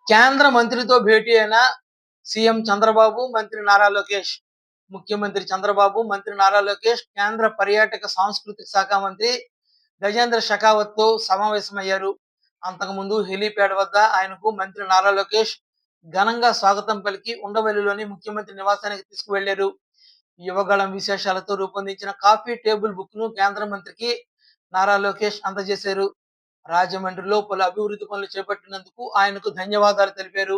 కేంద్ర మంత్రితో భేటీ అయిన సీఎం చంద్రబాబు, మంత్రి నారా లోకేష్. ముఖ్యమంత్రి చంద్రబాబు, మంత్రి నారా లోకేష్ కేంద్ర పర్యాటక సాంస్కృతిక శాఖ మంత్రి గజేంద్ర షెకావత్‌తో సమావేశమయ్యారు. అంతకుముందు హెలీప్యాడ్ వద్ద ఆయనకు మంత్రి నారా లోకేష్ ఘనంగా స్వాగతం పలికి ఉండవల్లిలోని ముఖ్యమంత్రి నివాసానికి తీసుకువెళ్లారు. యువగళం విశేషాలతో రూపొందించిన కాఫీ టేబుల్ బుక్‌ను కేంద్ర మంత్రికి నారా లోకేష్ అందజేశారు. రాజమండ్రిలో పలు అభివృద్ధి పనులు చేపట్టినందుకు ఆయనకు ధన్యవాదాలు తెలిపారు.